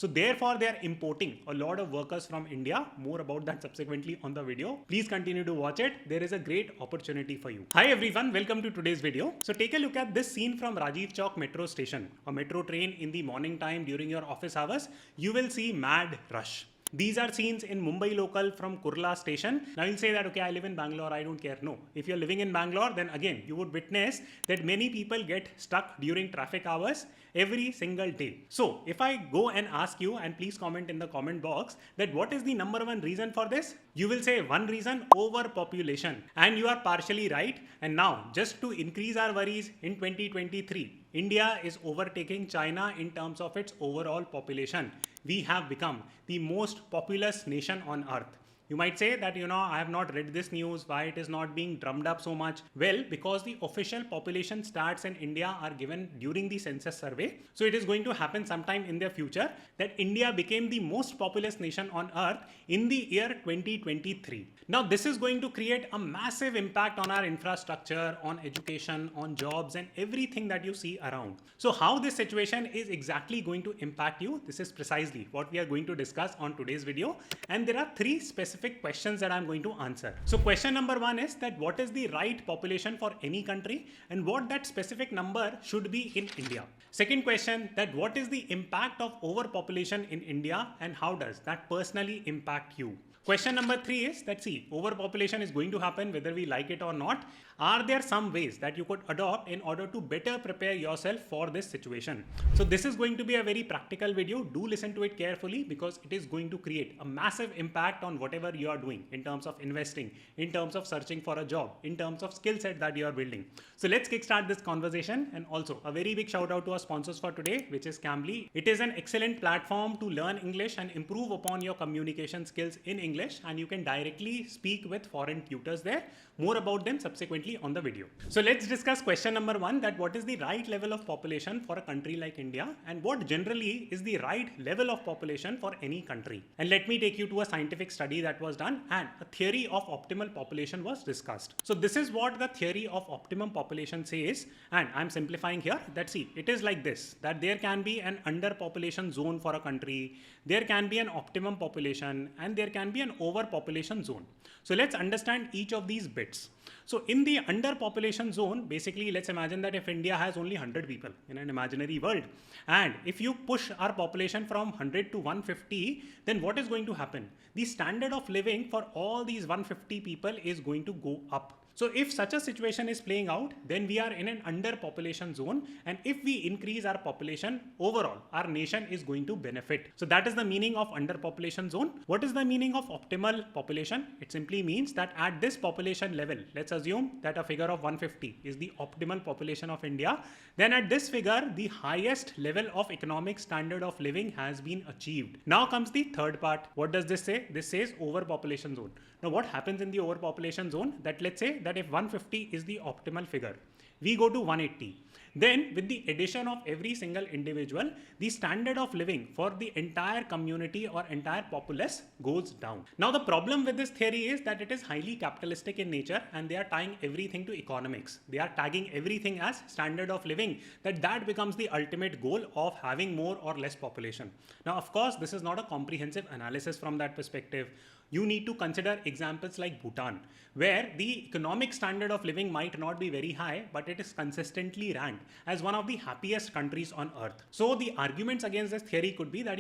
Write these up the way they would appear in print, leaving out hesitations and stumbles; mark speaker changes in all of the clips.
Speaker 1: So therefore, they are importing a lot of workers from India. More about that subsequently on the video. Please continue to watch it. There is a great opportunity for you. Hi everyone, welcome to today's video. So take a look at this scene from Rajiv Chowk metro station. A metro train in the morning time during your office hours. You will see mad rush. These are scenes in Mumbai local from Kurla station. Now you'll say that, okay, I live in Bangalore, I don't care. No, if you're living in Bangalore, then again, you would witness that many people get stuck during traffic hours every single day. So if I go and ask you, and please comment in the comment box, that what is the number one reason for this? You will say one reason, overpopulation. And you are partially right. And now, just to increase our worries in 2023, India is overtaking China in terms of its overall population. We have become the most populous nation on earth. You might say that, I have not read this news, why it is not being drummed up so much. Well, because the official population stats in India are given during the census survey. So it is going to happen sometime in the future that India became the most populous nation on earth in the year 2023. Now, this is going to create a massive impact on our infrastructure, on education, on jobs, and everything that you see around. So how this situation is exactly going to impact you, this is precisely what we are going to discuss on today's video. And there are three specific questions that I'm going to answer. So question number one is that what is the right population for any country and what that specific number should be in India. Second question, that what is the impact of overpopulation in India and how does that personally impact you. Question number three is that, see, overpopulation is going to happen whether we like it or not. Are there some ways that you could adopt in order to better prepare yourself for this situation? So this is going to be a very practical video. Do listen to it carefully because it is going to create a massive impact on whatever you are doing in terms of investing, in terms of searching for a job, in terms of skill set that you are building. So let's kickstart this conversation. And also a very big shout out to our sponsors for today, which is Cambly. It is an excellent platform to learn English and improve upon your communication skills in English, and you can directly speak with foreign tutors there. More about them subsequently on the video. So let's discuss question number one, that what is the right level of population for a country like India and what generally is the right level of population for any country. And let me take you to a scientific study that was done and a theory of optimal population was discussed. So this is what the theory of optimum population says, and I'm simplifying here, that see, it is like this, that there can be an underpopulation zone for a country, there can be an optimum population, and there can be an overpopulation zone. So let's understand each of these bits. So in the underpopulation zone, basically, let's imagine that if India has only 100 people in an imaginary world, and if you push our population from 100 to 150, then what is going to happen? The standard of living for all these 150 people is going to go up. So if such a situation is playing out, then we are in an underpopulation zone. And if we increase our population, overall, our nation is going to benefit. So that is the meaning of underpopulation zone. What is the meaning of optimal population? It simply means that at this population level, let's assume that a figure of 150 is the optimal population of India. Then at this figure, the highest level of economic standard of living has been achieved. Now comes the third part. What does this say? This says overpopulation zone. Now what happens in the overpopulation zone? That let's say that if 150 is the optimal figure, we go to 180. Then with the addition of every single individual, the standard of living for the entire community or entire populace goes down. Now the problem with this theory is that it is highly capitalistic in nature and they are tying everything to economics. They are tagging everything as standard of living, that becomes the ultimate goal of having more or less population. Now of course, this is not a comprehensive analysis from that perspective. You need to consider examples like Bhutan, where the economic standard of living might not be very high, but it is consistently ranked as one of the happiest countries on earth. So the arguments against this theory could be that,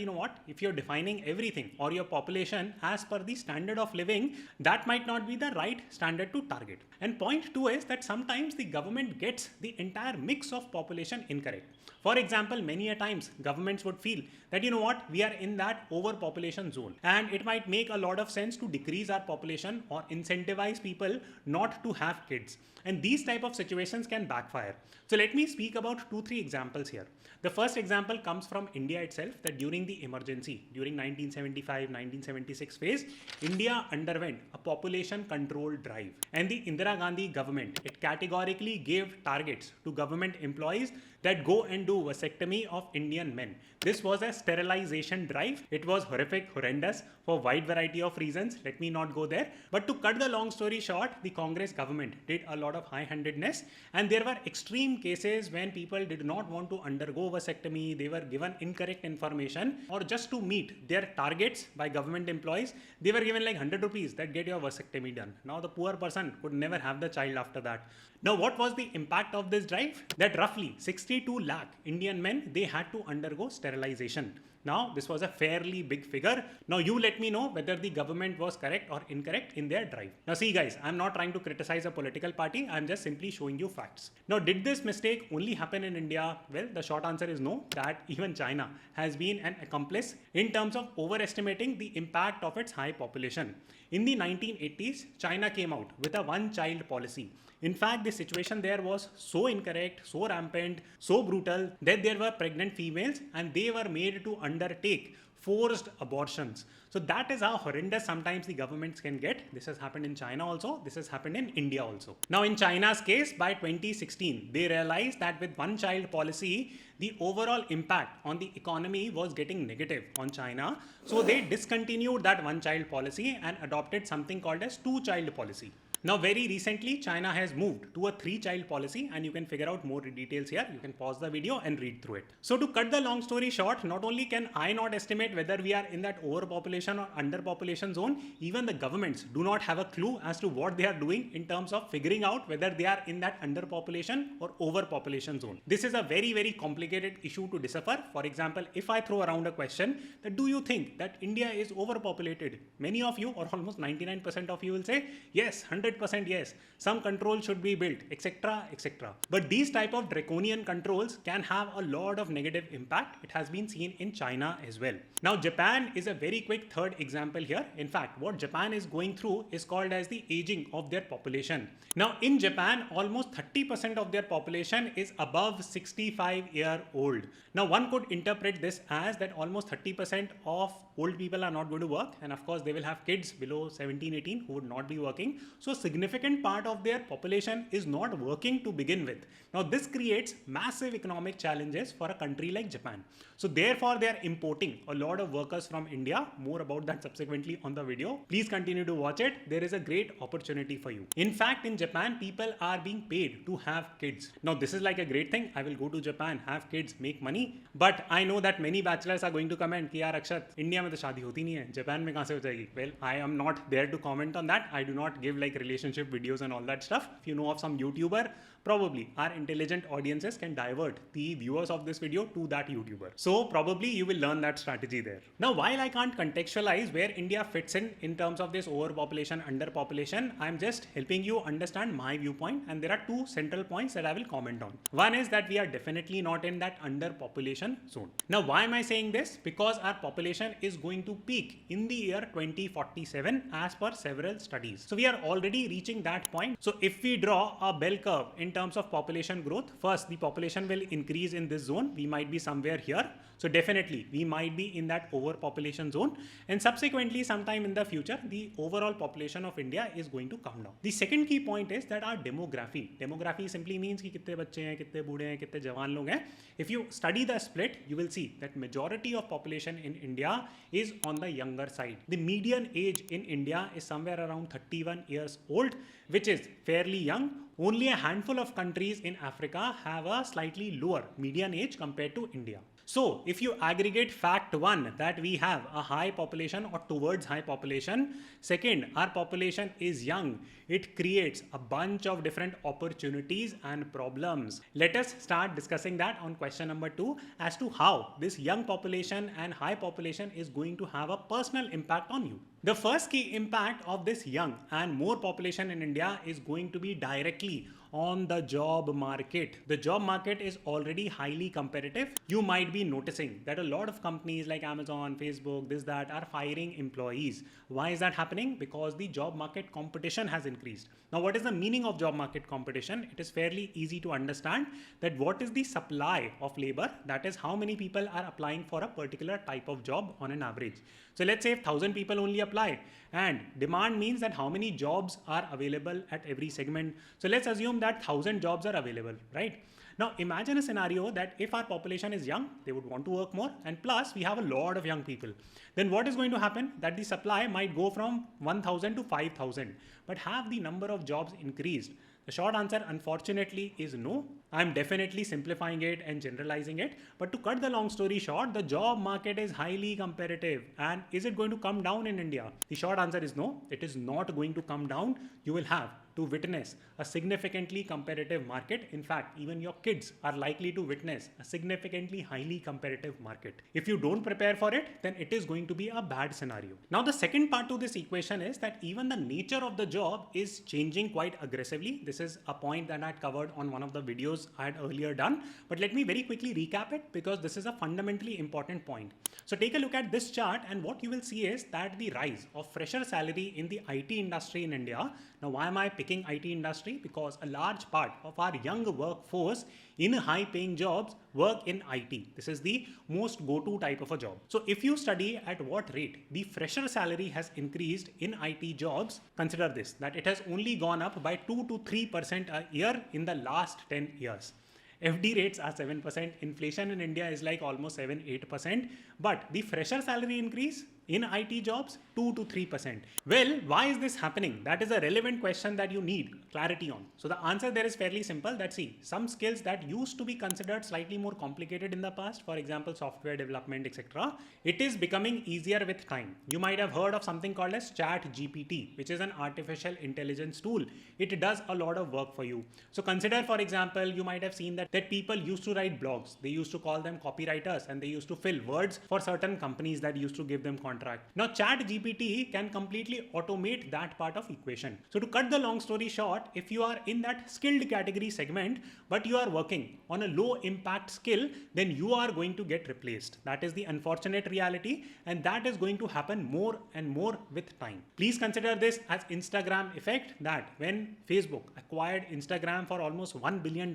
Speaker 1: if you're defining everything or your population as per the standard of living, that might not be the right standard to target. And point two is that sometimes the government gets the entire mix of population incorrect. For example, many a times governments would feel that, we are in that overpopulation zone and it might make a lot of sense to decrease our population or incentivize people not to have kids. And these type of situations can backfire. So let me speak about 2-3 examples here. The first example comes from India itself, that during the emergency, during 1975-1976 phase, India underwent a population control drive. And the Indira Gandhi government, it categorically gave targets to government employees that go and do vasectomy of Indian men. This was a sterilization drive. It was horrific, horrendous for a wide variety of reasons. Let me not go there. But to cut the long story short, the Congress government did a lot of high-handedness, and there were extreme cases when people did not want to undergo vasectomy. They were given incorrect information, or just to meet their targets by government employees, they were given like 100 rupees that get your vasectomy done. Now the poor person could never have the child after that. Now what was the impact of this drive? That roughly 62 lakh Indian men, they had to undergo sterilization. Now this was a fairly big figure. Now you let me know whether the government was correct or incorrect in their drive. Now see guys, I'm not trying to criticize a political party. I'm just simply showing you facts. Now did this mistake only happen in India? Well, the short answer is no, that even China has been an accomplice in terms of overestimating the impact of its high population. In the 1980s, China came out with a one-child policy. In fact, the situation there was so incorrect, so rampant, so brutal that there were pregnant females and they were made to undertake forced abortions. So that is how horrendous sometimes the governments can get. This has happened in China also. This has happened in India also. Now in China's case, by 2016, they realized that with one child policy, the overall impact on the economy was getting negative on China. So they discontinued that one child policy and adopted something called as two child policy. Now, very recently, China has moved to a three-child policy, and you can figure out more details here. You can pause the video and read through it. So to cut the long story short, not only can I not estimate whether we are in that overpopulation or underpopulation zone, even the governments do not have a clue as to what they are doing in terms of figuring out whether they are in that underpopulation or overpopulation zone. This is a very, very complicated issue to decipher. For example, if I throw around a question that do you think that India is overpopulated? Many of you, or almost 99% of you will say, yes, 100% yes, some control should be built, etc., etc. But these type of draconian controls can have a lot of negative impact. It has been seen in China as well. Now, Japan is a very quick third example here. In fact, what Japan is going through is called as the aging of their population. Now, in Japan, almost 30% of their population is above 65-year-old. Now, one could interpret this as that almost 30% of old people are not going to work, and of course, they will have kids below 17, 18 who would not be working. So significant part of their population is not working to begin with. Now this creates massive economic challenges for a country like Japan. So therefore they are importing a lot of workers from India. More about that subsequently on the video. Please continue to watch it. There is a great opportunity for you. In fact, in Japan, people are being paid to have kids. Now this is like a great thing. I will go to Japan, have kids, make money. But I know that many bachelors are going to comment कि यार अक्षत, India में तो शादी होती नहीं है, Japan में कहाँ से हो जाएगी? Well, I am not there to comment on that. I do not give like relationship videos and all that stuff. If you know of some YouTuber, probably our intelligent audiences can divert the viewers of this video to that YouTuber. So probably you will learn that strategy there. Now, while I can't contextualize where India fits in terms of this overpopulation, underpopulation, I'm just helping you understand my viewpoint, and there are two central points that I will comment on. One is that we are definitely not in that underpopulation zone. Now, why am I saying this? Because our population is going to peak in the year 2047 as per several studies. So we are already reaching that point. So if we draw a bell curve in terms of population growth, first the population will increase in this zone. We might be somewhere here. So definitely we might be in that overpopulation zone, and subsequently sometime in the future the overall population of India is going to come down. The second key point is that our demography simply means कि कितने बच्चे हैं, कितने बूढ़े हैं, कितने जवान लोग हैं. If you study the split, you will see that majority of population in India is on the younger side. The median age in India is somewhere around 31 years old, which is fairly young. Only a handful of countries in Africa have a slightly lower median age compared to India. So if you aggregate fact one, that we have a high population or towards high population, second, our population is young, it creates a bunch of different opportunities and problems. Let us start discussing that on question number 2 as to how this young population and high population is going to have a personal impact on you. The first key impact of this young and more population in India is going to be directly on the job market. The job market is already highly competitive. You might be noticing that a lot of companies like Amazon, Facebook, this, that are firing employees. Why is that happening? Because the job market competition has increased. Now, what is the meaning of job market competition? It is fairly easy to understand that what is the supply of labor, that is how many people are applying for a particular type of job on an average. So let's say if 1,000 people only apply, and demand means that how many jobs are available at every segment. So let's assume that 1,000 jobs are available, right? Now imagine a scenario that if our population is young, they would want to work more, and plus we have a lot of young people. Then what is going to happen? That the supply might go from 1000 to 5000, but have the number of jobs increased? The short answer, unfortunately, is no. I'm definitely simplifying it and generalizing it. But to cut the long story short, the job market is highly competitive. And is it going to come down in India? The short answer is no. It is not going to come down. You will have to witness a significantly competitive market. In fact, even your kids are likely to witness a significantly highly competitive market. If you don't prepare for it, then it is going to be a bad scenario. Now, the second part to this equation is that even the nature of the job is changing quite aggressively. This is a point that I had covered on one of the videos I had earlier done, but let me very quickly recap it because this is a fundamentally important point. So take a look at this chart, and what you will see is that the rise of fresher salary in the IT industry in India. Now, why am I picking IT industry? Because a large part of our young workforce in high paying jobs work in IT. This is the most go-to type of a job. So if you study at what rate the fresher salary has increased in IT jobs, consider this, that it has only gone up by 2 to 3% a year in the last 10 years. FD rates are 7%. Inflation in India is like almost 7-8%. But the fresher salary increase in IT jobs, 2 to 3%. Well, why is this happening? That is a relevant question that you need clarity on. So the answer there is fairly simple. That see, some skills that used to be considered slightly more complicated in the past, for example, software development, etc., it is becoming easier with time. You might have heard of something called as ChatGPT, which is an artificial intelligence tool. It does a lot of work for you. So consider, for example, you might have seen that people used to write blogs. They used to call them copywriters, and they used to fill words for certain companies that used to give them contracts. Now ChatGPT can completely automate that part of equation. So to cut the long story short, if you are in that skilled category segment, but you are working on a low impact skill, then you are going to get replaced. That is the unfortunate reality, and that is going to happen more and more with time. Please consider this as Instagram effect, that when Facebook acquired Instagram for almost $1 billion,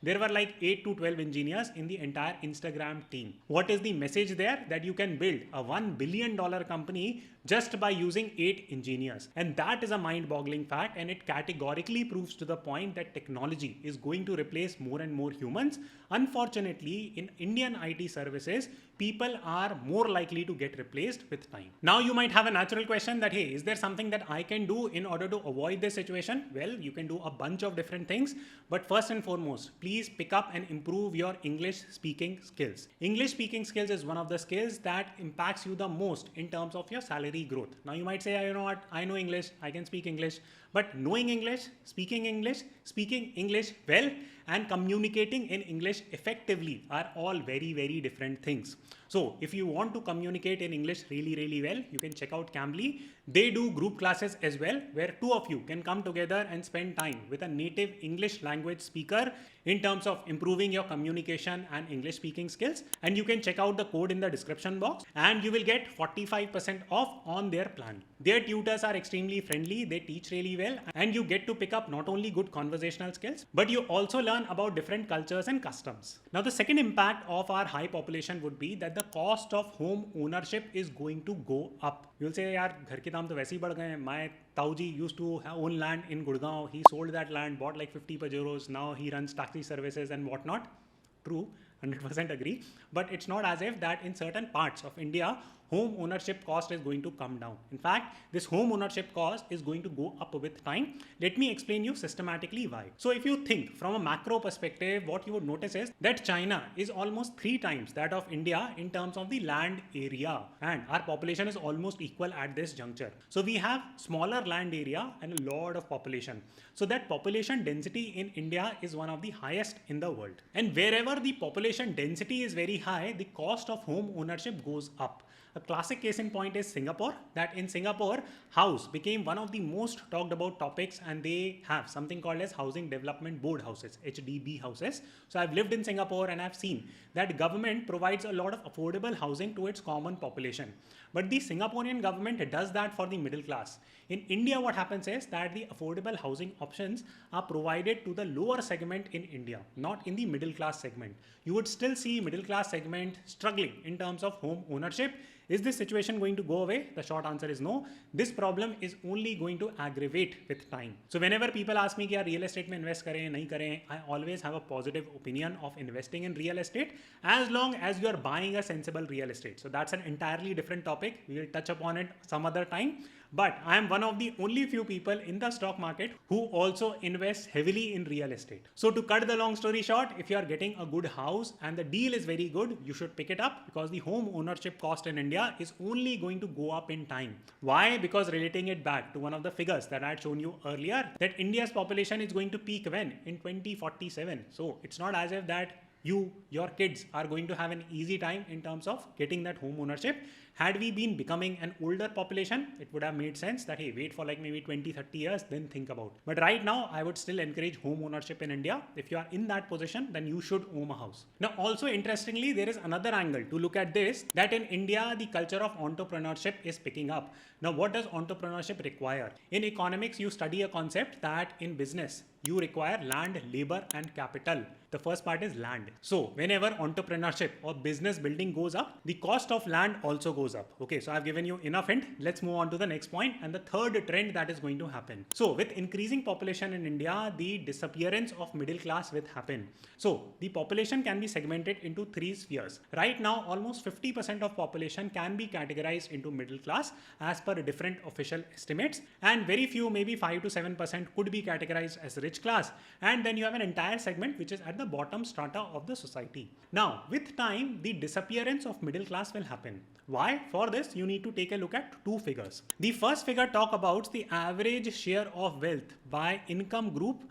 Speaker 1: there were like 8 to 12 engineers in the entire Instagram team. What is the message there? That you can build a $1 billion company just by using 8 engineers. And that is a mind-boggling fact, and it categorically proves to the point that technology is going to replace more and more humans. Unfortunately, in Indian IT services, people are more likely to get replaced with time. Now you might have a natural question that, hey, is there something that I can do in order to avoid this situation? Well, you can do a bunch of different things, but first and foremost, please pick up and improve your English speaking skills. English speaking skills is one of the skills that impacts you the most in terms of your salary growth. Now you might say, you know what, I know English, I can speak English, but knowing English, speaking English well, and communicating in English effectively are all very, very different things. So if you want to communicate in English really, really well, you can check out Cambly. They do group classes as well, where 2 of you can come together and spend time with a native English language speaker in terms of improving your communication and English speaking skills. And you can check out the code in the description box, and you will get 45% off on their plan. Their tutors are extremely friendly, they teach really well, and you get to pick up not only good conversational skills, but you also learn about different cultures and customs. Now the second impact of our high population would be that the cost of home ownership is going to go up. You'll say, yaar, ghar ke daam to वैसे ही बढ़ गए हैं. My Tauji used to own land in Gurgaon. He sold that land, bought like 50 Pajeros. Now he runs taxi services and whatnot. True, 100% agree. But it's not as if that in certain parts of India, home ownership cost is going to come down. In fact, this home ownership cost is going to go up with time. Let me explain you systematically why. So if you think from a macro perspective, what you would notice is that China is almost 3 times that of India in terms of the land area, and our population is almost equal at this juncture. So we have smaller land area and a lot of population. So that population density in India is one of the highest in the world. And wherever the population density is very high, the cost of home ownership goes up. A classic case in point is Singapore, that in Singapore, house became one of the most talked about topics, and they have something called as Housing Development Board houses, HDB houses. So I've lived in Singapore and I've seen that government provides a lot of affordable housing to its common population. But the Singaporean government does that for the middle class. In India, what happens is that the affordable housing options are provided to the lower segment in India, not in the middle class segment. You would still see middle class segment struggling in terms of home ownership. Is this situation going to go away? The short answer is no. This problem is only going to aggravate with time. So whenever people ask me कि real estate में invest करें नहीं करें, I always have a positive opinion of investing in real estate as long as you are buying a sensible real estate. So that's an entirely different topic. We will touch upon it some other time. But I am one of the only few people in the stock market who also invest heavily in real estate. So to cut the long story short, if you are getting a good house and the deal is very good, you should pick it up because the home ownership cost in India is only going to go up in time. Why? Because relating it back to one of the figures that I had shown you earlier, that India's population is going to peak when? In 2047. So it's not as if that your kids are going to have an easy time in terms of getting that home ownership. Had we been becoming an older population, it would have made sense that, hey, wait for like maybe 20, 30 years, then think about. But right now, I would still encourage home ownership in India. If you are in that position, then you should own a house. Now, also interestingly, there is another angle to look at this, that in India, the culture of entrepreneurship is picking up. Now, what does entrepreneurship require? In economics, you study a concept that in business, you require land, labor, and capital. The first part is land. So whenever entrepreneurship or business building goes up, the cost of land also goes up. Okay, so I've given you enough hint. Let's move on to the next point and the third trend that is going to happen. So with increasing population in India, the disappearance of middle class will happen. So the population can be segmented into three spheres. Right now, almost 50% of population can be categorized into middle class as per different official estimates, and very few, maybe 5 to 7% could be categorized as rich class, and then you have an entire segment which is at the bottom strata of the society. Now, with time, the disappearance of middle class will happen. Why? For this, you need to take a look at two figures. The first figure talk about the average share of wealth by income group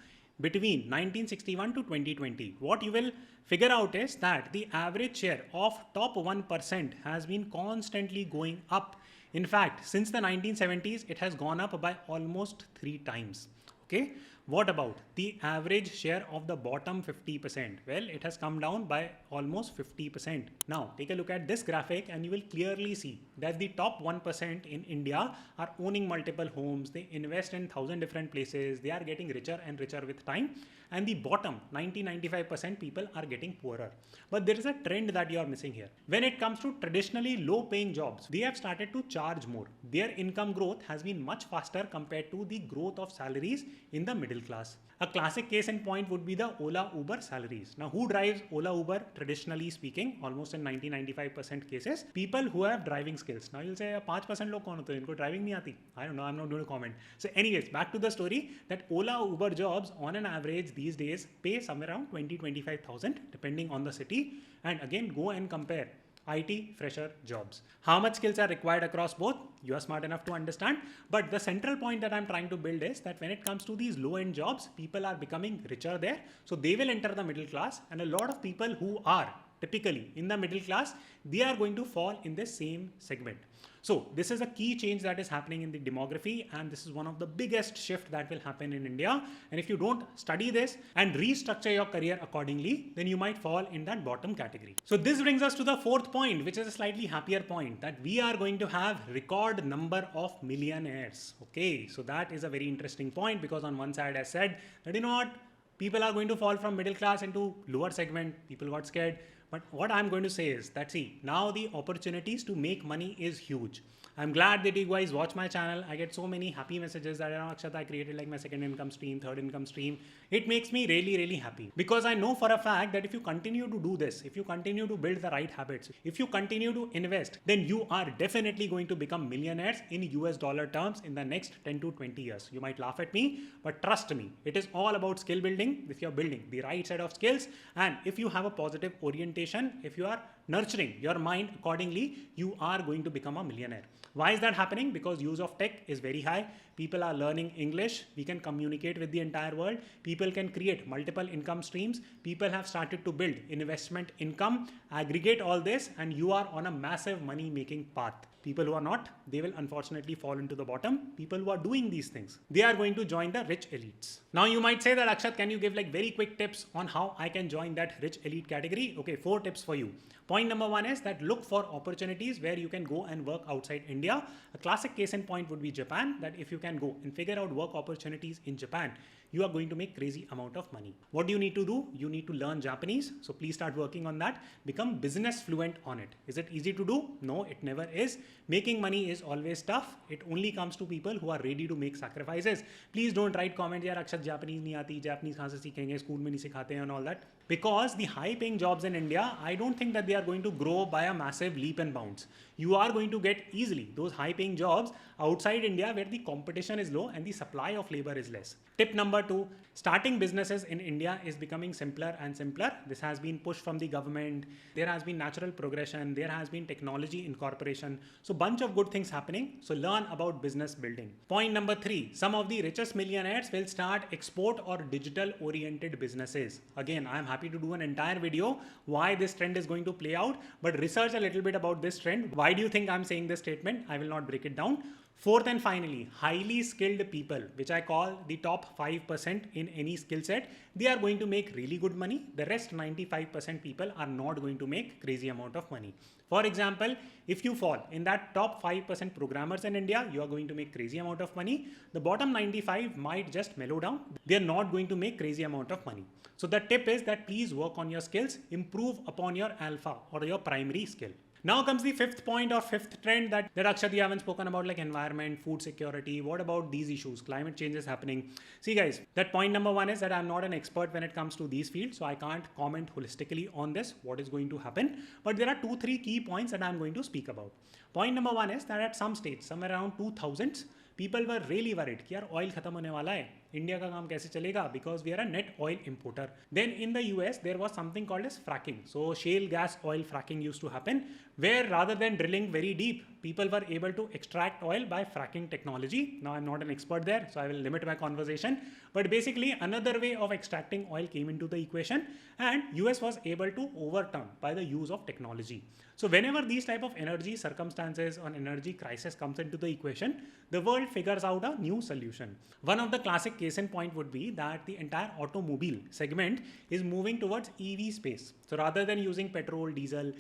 Speaker 1: between 1961 to 2020. What you will figure out is that the average share of top 1% has been constantly going up. In fact, since the 1970s, it has gone up by almost 3 times. Okay. What about the average share of the bottom 50%? Well, it has come down by almost 50%. Now, take a look at this graphic and you will clearly see that the top 1% in India are owning multiple homes. They invest in 1,000 different places. They are getting richer and richer with time. And the bottom 90-95% people are getting poorer. But there is a trend that you are missing here. When it comes to traditionally low paying jobs, they have started to charge more. Their income growth has been much faster compared to the growth of salaries in the middle class. A classic case in point would be the Ola Uber salaries. Now, who drives Ola Uber traditionally speaking? Almost in 90-95% cases, people who have driving skills. Now you'll say 5% लोग कौन होते हैं इनको driving नहीं आती? I don't know, I'm not going to comment. So anyways, back to the story that Ola Uber jobs on an average these days pay somewhere around 20-25,000 depending on the city. And again, go and compare IT fresher jobs. How much skills are required across both? You are smart enough to understand. But the central point that I'm trying to build is that when it comes to these low-end jobs, people are becoming richer there. So they will enter the middle class, and a lot of people who are typically in the middle class, they are going to fall in the same segment. So this is a key change that is happening in the demography, and this is one of the biggest shift that will happen in India. And if you don't study this and restructure your career accordingly, then you might fall in that bottom category. So this brings us to the fourth point, which is a slightly happier point, that we are going to have record number of millionaires. Okay, so that is a very interesting point, because on one side I said that, you know what, people are going to fall from middle class into lower segment. People got scared. But what I'm going to say is that, see, now the opportunities to make money is huge. I'm glad that you guys watch my channel. I get so many happy messages that, Akshat, I created like my second income stream, third income stream. It makes me really, really happy, because I know for a fact that if you continue to do this, if you continue to build the right habits, if you continue to invest, then you are definitely going to become millionaires in US dollar terms in the next 10 to 20 years. You might laugh at me, but trust me, it is all about skill building. If you're building the right set of skills, and if you have a positive orientation, if you are nurturing your mind accordingly, you are going to become a millionaire. Why is that happening? Because use of tech is very high. People are learning English. We can communicate with the entire world. People can create multiple income streams. People have started to build investment income, aggregate all this, and you are on a massive money making path. People who are not, they will unfortunately fall into the bottom. People who are doing these things, they are going to join the rich elites. Now you might say that, Akshat, can you give like very quick tips on how I can join that rich elite category? Okay, 4 tips for you. Point number 1 is that look for opportunities where you can go and work outside India. A classic case in point would be Japan, that if you can go and figure out work opportunities in Japan, you are going to make crazy amount of money. What do you need to do? You need to learn Japanese. So please start working on that. Become business fluent on it. Is it easy to do? No, it never is. Making money is always tough. It only comes to people who are ready to make sacrifices. Please don't write comment, yaar Akshat Japanese nahi aati, Japanese kahan se seekhenge, school mein nahi sikhate and all that. Because the high paying jobs in India, I don't think that they are going to grow by a massive leap and bounds. You are going to get easily those high paying jobs outside India where the competition is low and the supply of labor is less. Tip number 2, starting businesses in India is becoming simpler and simpler. This has been pushed from the government. There has been natural progression. There has been technology incorporation. So bunch of good things happening. So learn about business building. Point number 3, some of the richest millionaires will start export or digital oriented businesses. Again, I am happy to do an entire video why this trend is going to play out, but research a little bit about this trend. Why do you think I'm saying this statement? I will not break it down. Fourth and finally, highly skilled people, which I call the top 5% in any skill set, they are going to make really good money. The rest 95% people are not going to make crazy amount of money. For example, if you fall in that top 5% programmers in India, you are going to make crazy amount of money. The bottom 95 might just mellow down. They are not going to make crazy amount of money. So the tip is that please work on your skills, improve upon your alpha or your primary skill. Now comes the fifth point or fifth trend that Akshat, you haven't spoken about, like environment, food security. What about these issues? Climate change is happening. See guys, that point number 1 is that I'm not an expert when it comes to these fields. So I can't comment holistically on this, what is going to happen. But there are 2-3 key points that I'm going to speak about. Point number 1 is that at some stage, somewhere around 2000s, people were really worried कि यार oil खत्म होने वाला है, India का काम कैसे चलेगा, because we are a net oil importer. Then in the US there was something called as fracking. So shale gas oil fracking used to happen, where rather than drilling very deep, people were able to extract oil by fracking technology. Now I'm not an expert there, so I will limit my conversation. But basically another way of extracting oil came into the equation, and US was able to overturn by the use of technology. So whenever these type of energy circumstances or energy crisis comes into the equation, the world figures out a new solution. One of the classic case in point would be that the entire automobile segment is moving towards EV space. So rather than using petrol, diesel,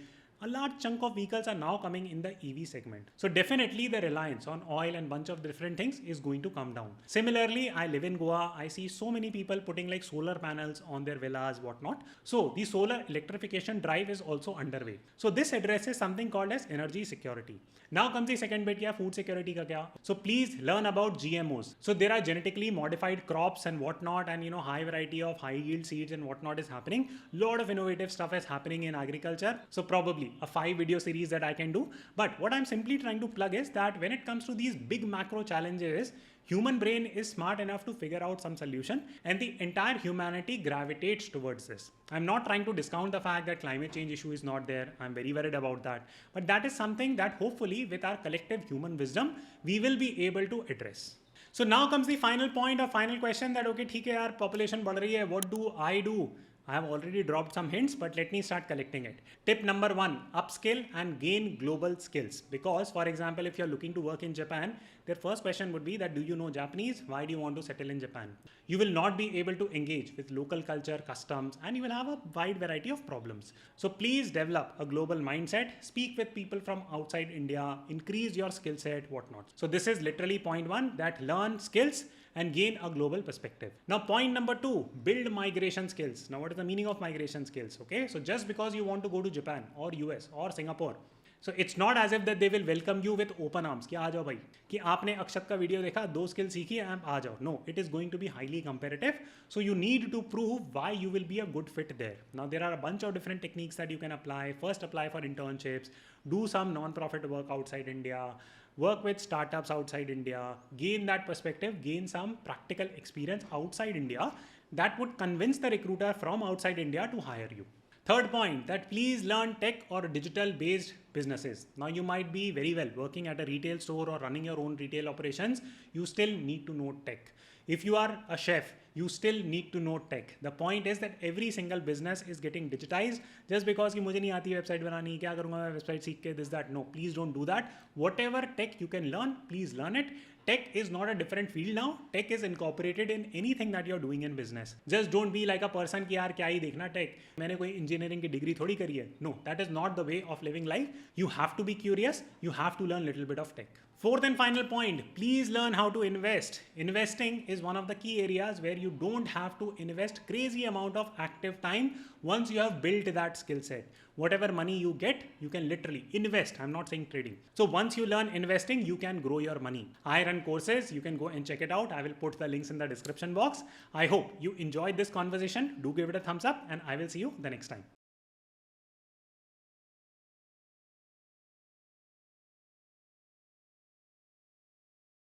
Speaker 1: a large chunk of vehicles are now coming in the EV segment. So definitely the reliance on oil and bunch of different things is going to come down. Similarly, I live in Goa. I see so many people putting like solar panels on their villas, whatnot. So the solar electrification drive is also underway. So this addresses something called as energy security. Now comes the second bit, yeah, food security ka kya? So please learn about GMOs. So there are genetically modified crops and whatnot, and high variety of high yield seeds and whatnot is happening. Lot of innovative stuff is happening in agriculture. So probably a 5 video series that I can do. But what I'm simply trying to plug is that when it comes to these big macro challenges, human brain is smart enough to figure out some solution, and the entire humanity gravitates towards this. I'm not trying to discount the fact that climate change issue is not there. I'm very worried about that. But that is something that hopefully with our collective human wisdom, we will be able to address. So now comes the final point or final question that, okay, theek hai yaar, population बढ़ रही है, what do I do? I have already dropped some hints, but let me start collecting it. Tip number 1, upskill and gain global skills. Because for example, if you're looking to work in Japan, their first question would be that, do you know Japanese? Why do you want to settle in Japan? You will not be able to engage with local culture, customs, and you will have a wide variety of problems. So please develop a global mindset, speak with people from outside India, increase your skill set, whatnot. So this is literally point 1, that learn skills and gain a global perspective. Now point number 2, build migration skills. Now what is the meaning of migration skills? Okay, so just because you want to go to Japan or US or Singapore, so it's not as if that they will welcome you with open arms कि आ जाओ भाई, कि आपने अक्षत का video देखा, 2 skills सीखी, आप आ जाओ. No, it is going to be highly competitive. So you need to prove why you will be a good fit there. Now there are a bunch of different techniques that you can apply. First, apply for internships, do some non-profit work outside India, work with startups outside India, gain that perspective, gain some practical experience outside India that would convince the recruiter from outside India to hire you. Third point, that please learn tech or digital based businesses. Now you might be very well working at a retail store or running your own retail operations. You still need to know tech. If you are a chef, you still need to know tech. The point is that every single business is getting digitized. Just because कि मुझे नहीं आती website बनानी, क्या करूँगा मैं website सीख के, this, that. No, please don't do that. Whatever tech you can learn, please learn it. Tech is not a different field now. Tech is incorporated in anything that you're doing in business. Just don't be like a person कि यार क्या ही देखना tech. मैंने कोई engineering की degree थोड़ी करी है. No, that is not the way of living life. You have to be curious. You have to learn little bit of tech. Fourth and final point, please learn how to invest. Investing is one of the key areas where you don't have to invest crazy amount of active time once you have built that skill set. Whatever money you get, you can literally invest. I'm not saying trading. So once you learn investing, you can grow your money. I run courses. You can go and check it out. I will put the links in the description box. I hope you enjoyed this conversation. Do give it a thumbs up and I will see you the next time.